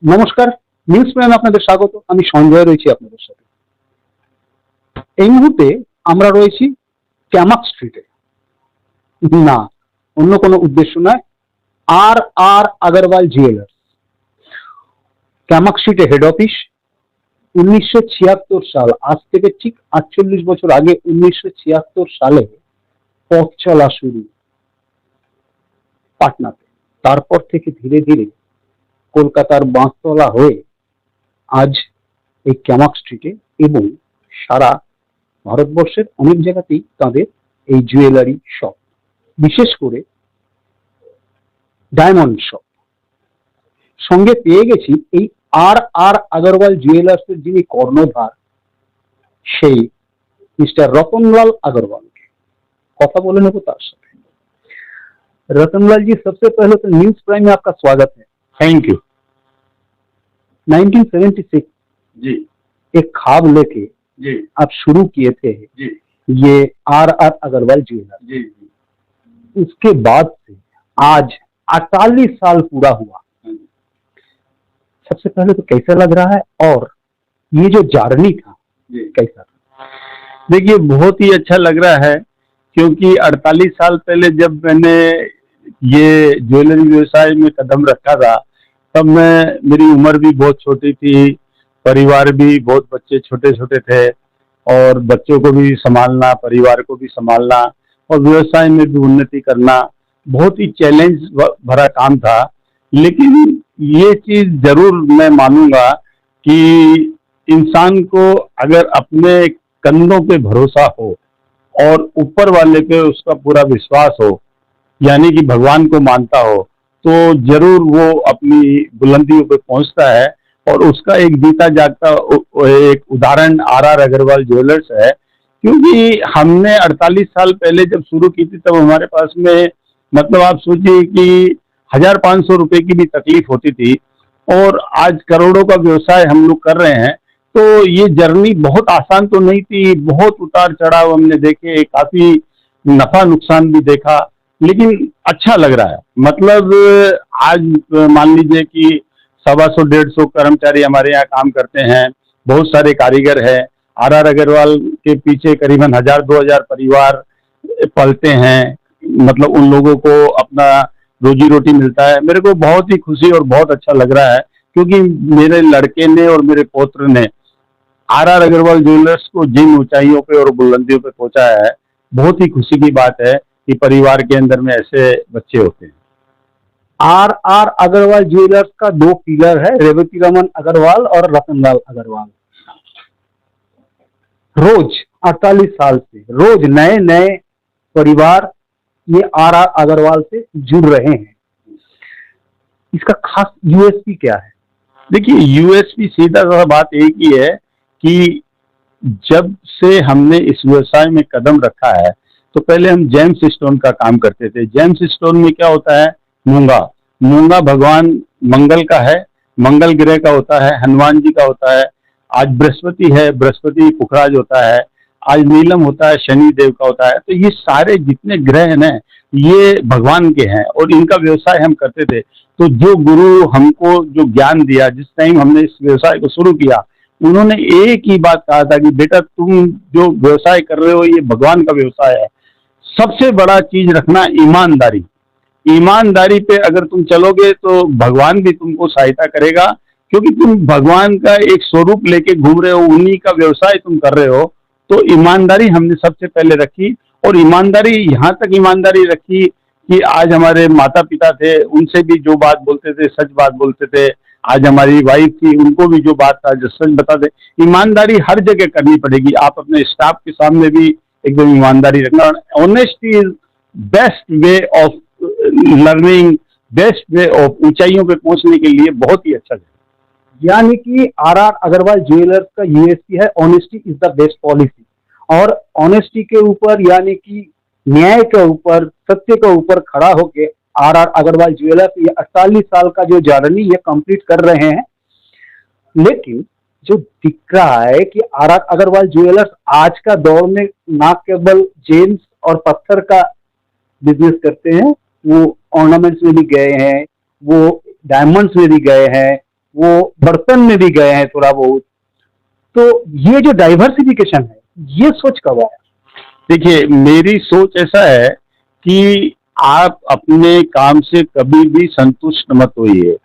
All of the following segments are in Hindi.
নমস্কার, নিউজ প্রাইমে আপনাদের স্বাগত। আমি সঞ্জয় রয়েছি আপনাদের সাথে। এই মুহূর্তে আমরা রয়েছি ক্যামাক স্ট্রিটে। না, অন্য কোনো উদ্দেশ্য নয়, আর আর আগরওয়াল জুয়েলার্স, ক্যামাক স্ট্রিটে হেড অফিস। 1976 সাল, আজ থেকে ঠিক 48 বছর আগে 1976 সালে পথ চলা শুরু পাটনাতে। তারপর থেকে ধীরে ধীরে কলকাতার বাঁশতলা হয়ে আজ এই ক্যামাক স্ট্রিটে এবং সারা ভারতবর্ষের অনেক জায়গাতেই তাদের এই জুয়েলারি শপ, বিশেষ করে ডায়মন্ড শপ। সঙ্গে পেয়ে গেছি এই আর আর আগরওয়াল জুয়েলার্সের যিনি কর্ণধার, সেই মিস্টার रतनलाल अग्रवाल। কথা বলে নেব তার সাথে। रतनलाल जी, सबसे पहले तो न्यूज प्राइम में आपका स्वागत है। थैंक यू 1976 जी। एक ख्वाब लेके जी आप शुरू किए थे जी ये आर आर अग्रवाल ज्वेलर्स। जी जी उसके बाद से आज 48 साल पूरा हुआ। सबसे पहले तो कैसा लग रहा है, और ये जो जर्नी था जी। कैसा था? देखिए, बहुत ही अच्छा लग रहा है, क्योंकि 48 साल पहले जब मैंने ये ज्वेलरी व्यवसाय में कदम रखा था, तब मेरी उम्र भी बहुत छोटी थी, परिवार भी बहुत बच्चे छोटे छोटे थे, और बच्चों को भी संभालना, परिवार को भी संभालना और व्यवसाय में भी उन्नति करना बहुत ही चैलेंज भरा काम था। लेकिन ये चीज जरूर मैं मानूंगा कि इंसान को अगर अपने कंधों पे भरोसा हो और ऊपर वाले पे उसका पूरा विश्वास हो, यानी कि भगवान को मानता हो, तो जरूर वो अपनी बुलंदियों पे पहुंचता है। और उसका एक जीता जागता एक उदाहरण आर आर अग्रवाल ज्वेलर्स है, क्योंकि हमने 48 साल पहले जब शुरू की थी, तब हमारे पास में मतलब आप सोचिए कि 1500 रुपए की भी तकलीफ होती थी, और आज करोड़ों का व्यवसाय हम लोग कर रहे हैं। तो ये जर्नी बहुत आसान तो नहीं थी, बहुत उतार चढ़ाव हमने देखे, काफी नफा नुकसान भी देखा, लेकिन अच्छा लग रहा है। मतलब आज मान लीजिए कि 125-150 कर्मचारी हमारे यहाँ काम करते हैं, बहुत सारे कारीगर हैं। आर आर अग्रवाल के पीछे करीबन 1000-2000 परिवार पलते हैं, मतलब उन लोगों को अपना रोजी रोटी मिलता है। मेरे को बहुत ही खुशी और बहुत अच्छा लग रहा है, क्योंकि मेरे लड़के ने और मेरे पौत्र ने आर आर अग्रवाल ज्वेलर्स को जिन ऊंचाइयों पे और बुलंदियों पे पहुंचाया है। बहुत ही खुशी की बात है कि परिवार के अंदर में ऐसे बच्चे होते हैं। आर आर अग्रवाल ज्वेलर्स का दो पिलर है, रेवती रमन अग्रवाल और रतनलाल अग्रवाल। रोज 48 साल से रोज नए नए परिवार ये आर आर अग्रवाल से जुड़ रहे हैं। इसका खास यूएसपी क्या है? देखिए, यूएसपी सीधा सा बात एक ही है कि जब से हमने इस व्यवसाय में कदम रखा है, तो पहले हम जेम्स स्टोन का काम करते थे। जेम्स स्टोन में क्या होता है? मूंगा। मूंगा भगवान मंगल का है, मंगल ग्रह का होता है, हनुमान जी का होता है। आज बृहस्पति है, बृहस्पति पुखराज होता है। आज नीलम होता है, शनि देव का होता है। तो ये सारे जितने ग्रह हैं, ये भगवान के हैं, और इनका व्यवसाय हम करते थे। तो जो गुरु हमको जो ज्ञान दिया, जिस टाइम हमने इस व्यवसाय को शुरू किया, उन्होंने एक ही बात कहा था कि बेटा, तुम जो व्यवसाय कर रहे हो ये भगवान का व्यवसाय है। सबसे बड़ा चीज रखना ईमानदारी। ईमानदारी पे अगर तुम चलोगे तो भगवान भी तुमको सहायता करेगा, क्योंकि तुम भगवान का एक स्वरूप लेके घूम रहे हो, उन्हीं का व्यवसाय तुम कर रहे हो। तो ईमानदारी हमने सबसे पहले रखी, और ईमानदारी यहाँ तक ईमानदारी रखी कि आज हमारे माता पिता थे, उनसे भी जो बात बोलते थे सच बात बोलते थे। आज हमारी वाइफ थी, उनको भी जो बात था जो सच बताते। ईमानदारी हर जगह करनी पड़ेगी। आप अपने स्टाफ के सामने भी एकदम ईमानदारी रखना। Honesty is best way of learning, best way of ऊंचाइयों पे पहुंचने के लिए बहुत ही अच्छा है। यानी कि आर आर अग्रवाल ज्वेलर्स का यूएसपी है honesty is the best policy. और ऑनेस्टी के ऊपर, यानी कि न्याय के ऊपर, सत्य के ऊपर खड़ा होके आर आर अग्रवाल ज्वेलर्स ये 48 साल का जो जर्नी ये कंप्लीट कर रहे हैं। लेकिन जो दिख रहा है कि आर आर अग्रवाल ज्वेलर्स आज का दौर में ना केवल जेम्स और पत्थर का बिजनेस करते हैं, वो ऑर्नामेंट्स में भी गए हैं, वो डायमंड्स में भी गए हैं, वो बर्तन में भी गए हैं थोड़ा बहुत। तो ये जो डाइवर्सिफिकेशन है, ये सोच कब आया? देखिए, मेरी सोच ऐसा है कि आप अपने काम से कभी भी संतुष्ट मत होइए।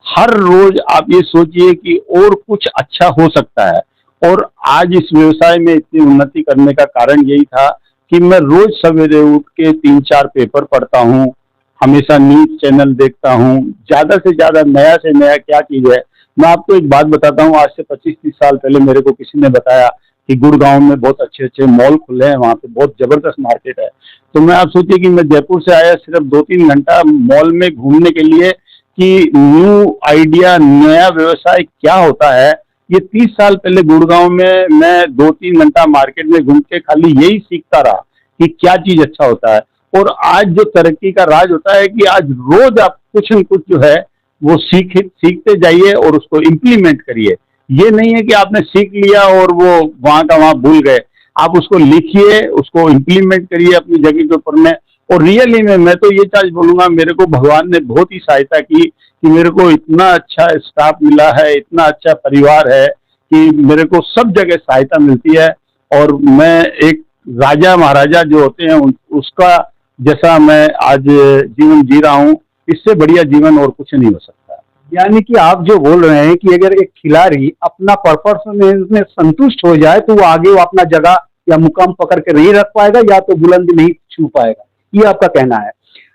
हर रोज आप ये सोचिए कि और कुछ अच्छा हो सकता है। और आज इस व्यवसाय में इतनी उन्नति करने का कारण यही था कि मैं रोज सवेरे उठ के 3-4 पेपर पढ़ता हूँ, हमेशा न्यूज चैनल देखता हूँ, ज्यादा से ज्यादा नया से नया क्या चीज है। मैं आपको एक बात बताता हूँ, आज से 25-30 साल पहले मेरे को किसी ने बताया कि गुड़गांव में बहुत अच्छे अच्छे मॉल खुले हैं, वहाँ पे बहुत जबरदस्त मार्केट है। तो मैं आप सोचिए कि मैं जयपुर से आया सिर्फ 2-3 घंटा मॉल में घूमने के लिए कि न्यू आइडिया, नया व्यवसाय क्या होता है। ये 30 साल पहले गुड़गांव में मैं 2-3 घंटा मार्केट में घूम के खाली यही सीखता रहा कि क्या चीज अच्छा होता है। और आज जो तरक्की का राज होता है कि आज रोज आप कुछ न कुछ जो है वो सीखते जाइए और उसको इम्प्लीमेंट करिए। ये नहीं है कि आपने सीख लिया और वो वहां का वहां भूल गए। आप उसको लिखिए, उसको इम्प्लीमेंट करिए अपनी जगह के ऊपर में। और रियली में मैं तो ये चीज बोलूंगा, मेरे को भगवान ने बहुत ही सहायता की कि मेरे को इतना अच्छा स्टाफ मिला है, इतना अच्छा परिवार है कि मेरे को सब जगह सहायता मिलती है। और मैं एक राजा महाराजा जो होते हैं उसका जैसा मैं आज जीवन जी रहा हूँ, इससे बढ़िया जीवन और कुछ नहीं हो सकता। यानी कि आप जो बोल रहे हैं कि अगर एक खिलाड़ी अपना परफॉर्मेंस में संतुष्ट हो जाए तो वो आगे वो अपना जगह या मुकाम पकड़ के नहीं रख पाएगा या तो बुलंदी नहीं छू पाएगा, ये आपका कहना है।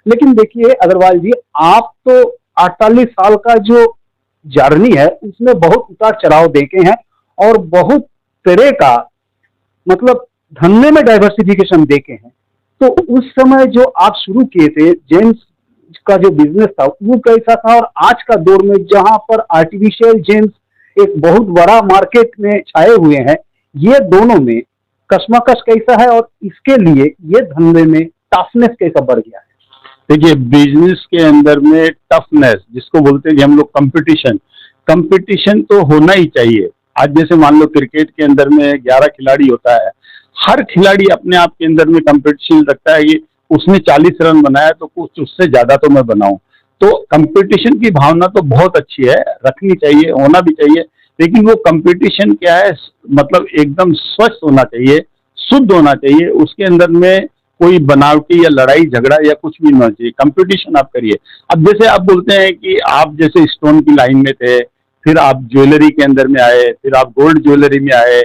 लेकिन देखिए अग्रवाल जी, आप तो 48 साल का जो जर्नी है उसमें बहुत उतार चढ़ाव देखे हैं और बहुत तरह का मतलब धंधे में डाइवर्सिफिकेशन देखे हैं। तो उस समय जो आप शुरू किए थे जेम्स का जो बिजनेस था वो कैसा था, और आज का दौर में जहां पर आर्टिफिशियल जेम्स एक बहुत बड़ा मार्केट में छाए हुए हैं, ये दोनों में कशमकश कैसा है और इसके लिए ये धंधे में टफनेस कैसा बढ़ गया है? देखिए, बिजनेस के अंदर में टफनेस जिसको बोलते हैं कि हम लोग कंपटीशन, कंपटीशन तो होना ही चाहिए। आज जैसे मान लो क्रिकेट के अंदर में 11 खिलाड़ी होता है, हर खिलाड़ी अपने आप के अंदर में कंपटीशन रखता है कि उसने 40 रन बनाया तो कुछ उससे ज्यादा तो मैं बनाऊं। तो कंपटीशन की भावना तो बहुत अच्छी है, रखनी चाहिए, होना भी चाहिए। लेकिन वो कंपटीशन क्या है, मतलब एकदम स्वच्छ होना चाहिए, शुद्ध होना चाहिए। उसके अंदर में कोई बनावटी या लड़ाई झगड़ा या कुछ भी नहीं होना चाहिए। कंपटीशन आप करिए। अब जैसे आप बोलते हैं कि आप जैसे स्टोन की लाइन में थे, फिर आप ज्वेलरी के अंदर में आए, फिर आप गोल्ड ज्वेलरी में आए,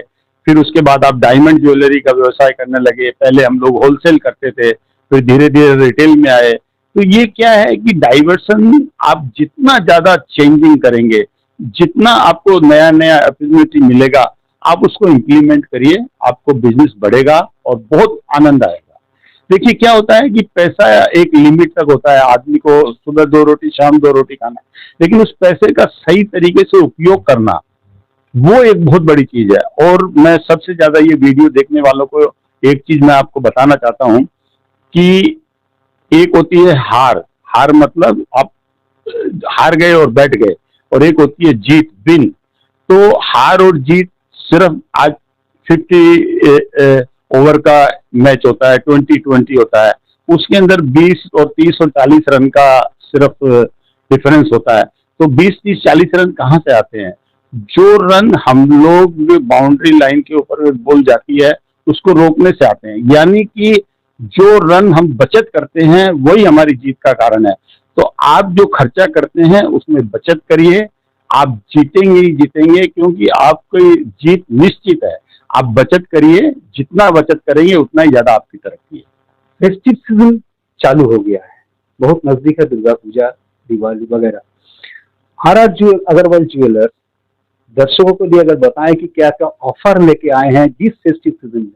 फिर उसके बाद आप डायमंड ज्वेलरी का व्यवसाय करने लगे। पहले हम लोग होलसेल करते थे, फिर धीरे धीरे रिटेल में आए। तो ये क्या है कि डाइवर्सन आप जितना ज्यादा चेंजिंग करेंगे, जितना आपको नया नया अपॉर्चुनिटी मिलेगा, आप उसको इम्प्लीमेंट करिए, आपको बिजनेस बढ़ेगा और बहुत आनंद आएगा। देखिए क्या होता है कि पैसा एक लिमिट तक होता है, आदमी को सुबह 2 रोटी शाम 2 रोटी खाना है, लेकिन उस पैसे का सही तरीके से उपयोग करना वो एक बहुत बड़ी चीज है। और मैं सबसे ज्यादा ये वीडियो देखने वालों को एक चीज मैं आपको बताना चाहता हूँ कि एक होती है हार, हार मतलब आप हार गए और बैठ गए, और एक होती है जीत, विन। तो हार और जीत सिर्फ आज 50 ओवर का मैच होता है, 20-20 होता है, उसके अंदर 20 और 30 और 40 रन का सिर्फ डिफरेंस होता है। तो 20-30-40 रन कहाँ से आते हैं? जो रन हम लोग बाउंड्री लाइन के ऊपर बॉल जाती है उसको रोकने से आते हैं। यानी कि जो रन हम बचत करते हैं वही हमारी जीत का कारण है। तो आप जो खर्चा करते हैं उसमें बचत करिए, आप जीतेंगे ही जीतेंगे, क्योंकि आपकी जीत निश्चित है। आप बचत करिए, जितना बचत करेंगे उतना ही ज्यादा आपकी तरक्की है। फेस्टिव सीजन चालू हो गया है, बहुत नजदीक है, दुर्गा पूजा, दिवाली वगैरह। आर जो अग्रवाल ज्वेलर्स दर्शकों को लिए अगर बताएं कि क्या क्या ऑफर लेके आए हैं जिस फेस्टिव सीजन में।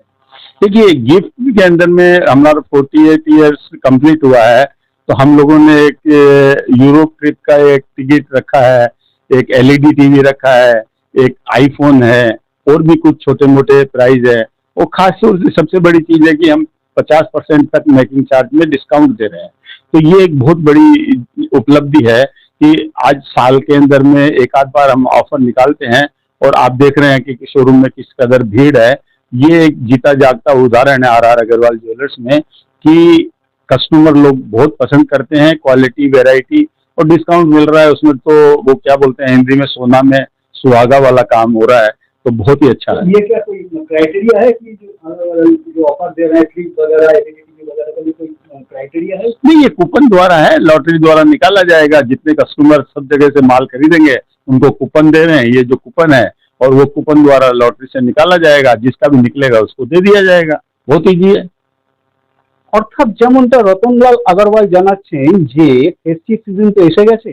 देखिए, गिफ्ट के अंदर में हमारा 48 ईयर्स कंप्लीट हुआ है, तो हम लोगों ने एक यूरोप ट्रिप का एक टिकट रखा है, एक एलईडी टीवी रखा है, एक आईफोन है, और भी कुछ छोटे मोटे प्राइज है। और खास तौर से सबसे बड़ी चीज है कि हम 50% तक मेकिंग चार्ज में डिस्काउंट दे रहे हैं। तो ये एक बहुत बड़ी उपलब्धि है कि आज साल के अंदर में एक आध बार हम ऑफर निकालते हैं, और आप देख रहे हैं कि शोरूम में किस कदर भीड़ है। ये एक जीता जागता उदाहरण है आर अग्रवाल ज्वेलर्स में कि कस्टमर लोग बहुत पसंद करते हैं, क्वालिटी, वैरायटी और डिस्काउंट मिल रहा है उसमें, तो वो क्या बोलते हैं हिंदी में, सोना में सुहागा वाला काम हो रहा है, तो बहुत ही अच्छा है। ये क्या कोई क्राइटेरिया है कि जो ऑफर दे रहे हैं ट्रिप वगैरह एलिजिबिलिटी वगैरह का भी कोई क्राइटेरिया है? नहीं, ये कूपन द्वारा है, लॉटरी द्वारा निकाला जाएगा। जितने कस्टमर सब जगह से माल खरीदेंगे उनको कूपन दे रहे हैं, ये जो कूपन है, और वो कूपन द्वारा लॉटरी से निकाला जाएगा, जिसका भी निकलेगा उसको दे दिया जाएगा। बहुत ईजी है। অর্থাৎ যেমনটা রতনলাল আগরওয়াল জানাচ্ছেন যে ফেস্টিভ সিজন তো এসে গেছে,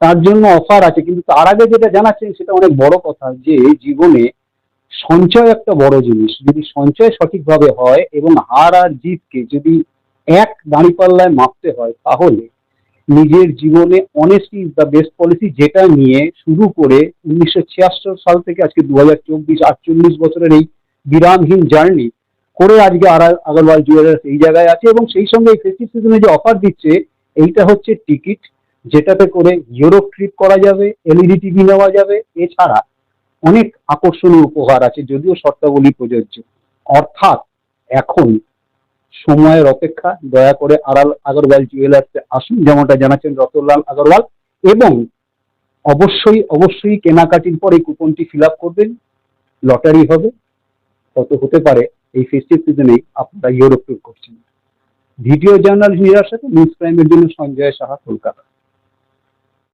তার জন্য অফার আছে, কিন্তু তার আগে যেটা জানাচ্ছেন সেটা অনেক বড় কথা, যে জীবনে সঞ্চয় একটা বড় জিনিস। যদি সঞ্চয় সঠিকভাবে হয় এবং হার আর জিতকে যদি এক দাঁড়িপাল্লায় মাপতে হয়, তাহলে নিজের জীবনে honesty is the best policy, যেটা নিয়ে শুরু করে 1976 সাল থেকে আজকে 2024 48 বছরের এই বিরামহীন জার্নি করে আজকে আর আর আগরওয়াল জুয়েলার্স এই জায়গায় আছে। এবং সেই সঙ্গে এই ফেস্টিভ সিজনে যে অফার দিচ্ছে, এইটা হচ্ছে টিকিট, যেটাতে করে ইউরোপ ট্রিপ করা যাবে, এলইডি টিভি নেওয়া যাবে, এছাড়া অনেক আকর্ষণীয় উপহার আছে, যদিও শর্তাবলী প্রযোজ্য। অর্থাৎ এখন সময়ের অপেক্ষা, দয়া করে আড়াল আগরওয়াল জুয়েলার্সে আসুন, যেমনটা জানাচ্ছেন রতনলাল আগরওয়াল, এবং অবশ্যই অবশ্যই কেনাকাটির পর এই কুপনটি ফিল আপ করবেন, লটারি হবে, কত হতে পারে এই ফেস্টিভ সিজনে আপনারা ইউরোপ ট্যুর করছেন। ভিডিও জার্নালিস্ট নিরার সাথে নিউজ প্রাইমের জন্য সঞ্জয় সাহা, কলকাতা।